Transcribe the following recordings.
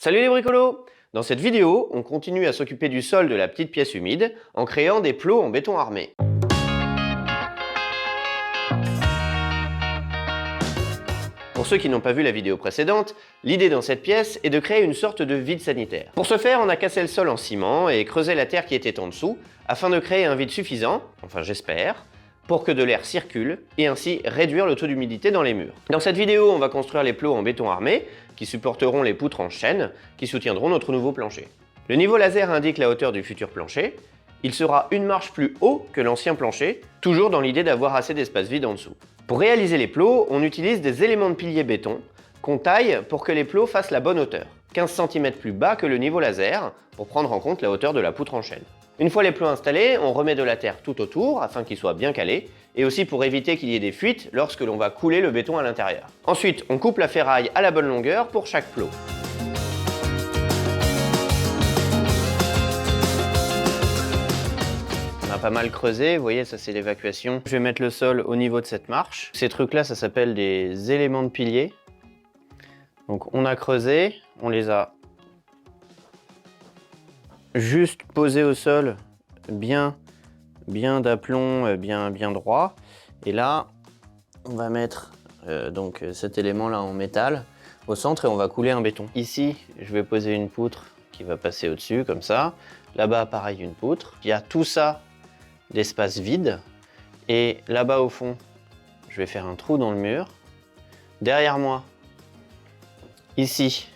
Salut les bricolos! Dans cette vidéo, on continue à s'occuper du sol de la petite pièce humide en créant des plots en béton armé. Pour ceux qui n'ont pas vu la vidéo précédente, l'idée dans cette pièce est de créer une sorte de vide sanitaire. Pour ce faire, on a cassé le sol en ciment et creusé la terre qui était en dessous afin de créer un vide suffisant, enfin j'espère, pour que de l'air circule et ainsi réduire le taux d'humidité dans les murs. Dans cette vidéo, on va construire les plots en béton armé qui supporteront les poutres en chêne qui soutiendront notre nouveau plancher. Le niveau laser indique la hauteur du futur plancher. Il sera une marche plus haut que l'ancien plancher, toujours dans l'idée d'avoir assez d'espace vide en dessous. Pour réaliser les plots, on utilise des éléments de pilier béton qu'on taille pour que les plots fassent la bonne hauteur, 15 cm plus bas que le niveau laser pour prendre en compte la hauteur de la poutre en chêne. Une fois les plots installés, on remet de la terre tout autour afin qu'ils soient bien calés et aussi pour éviter qu'il y ait des fuites lorsque l'on va couler le béton à l'intérieur. Ensuite, on coupe la ferraille à la bonne longueur pour chaque plot. On a pas mal creusé, vous voyez, ça c'est l'évacuation. Je vais mettre le sol au niveau de cette marche. Ces trucs-là, ça s'appelle des éléments de pilier. Donc on a creusé, on les a juste posé au sol, bien d'aplomb, bien droit. Et là, on va mettre donc cet élément-là en métal au centre et on va couler un béton. Ici, je vais poser une poutre qui va passer au-dessus, comme ça. Là-bas, pareil, une poutre. Il y a tout ça d'espace vide. Et là-bas, au fond, je vais faire un trou dans le mur. Derrière moi, ici,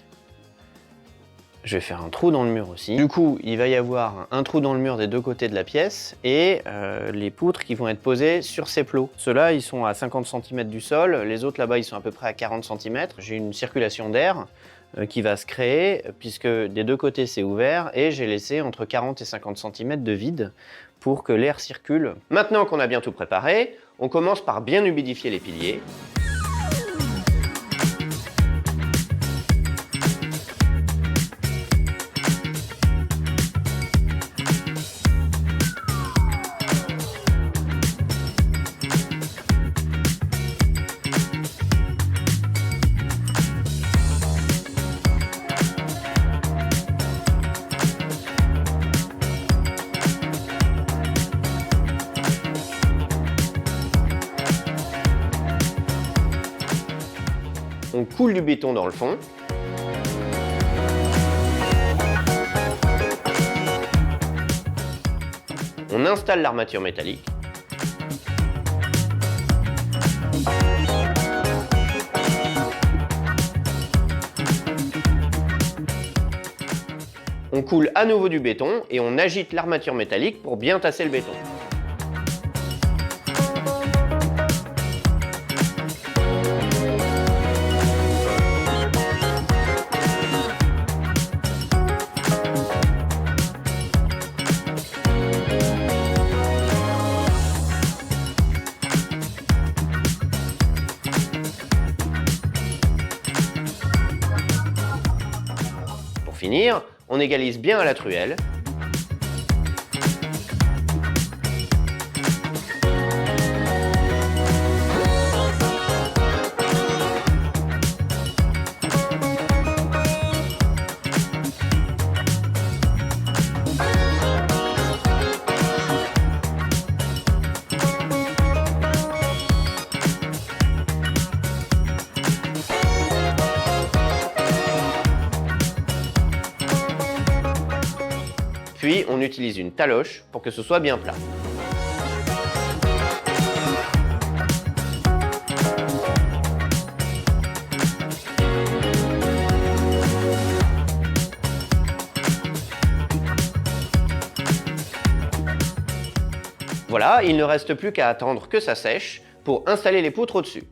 je vais faire un trou dans le mur aussi. Du coup, il va y avoir un trou dans le mur des deux côtés de la pièce et les poutres qui vont être posées sur ces plots. Ceux-là, ils sont à 50 cm du sol. Les autres, là-bas, ils sont à peu près à 40 cm. J'ai une circulation d'air qui va se créer puisque des deux côtés, c'est ouvert et j'ai laissé entre 40 et 50 cm de vide pour que l'air circule. Maintenant qu'on a bien tout préparé, on commence par bien humidifier les piliers. On coule du béton dans le fond. On installe l'armature métallique. On coule à nouveau du béton et on agite l'armature métallique pour bien tasser le béton. Pour finir, on égalise bien à la truelle. Puis on utilise une taloche pour que ce soit bien plat. Voilà, il ne reste plus qu'à attendre que ça sèche pour installer les poutres au-dessus.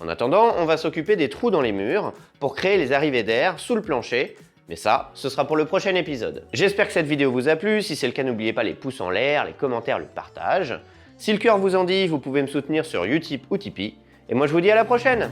En attendant, on va s'occuper des trous dans les murs pour créer les arrivées d'air sous le plancher. Mais ça, ce sera pour le prochain épisode. J'espère que cette vidéo vous a plu. Si c'est le cas, n'oubliez pas les pouces en l'air, les commentaires, le partage. Si le cœur vous en dit, vous pouvez me soutenir sur Utip ou Tipeee. Et moi, je vous dis à la prochaine!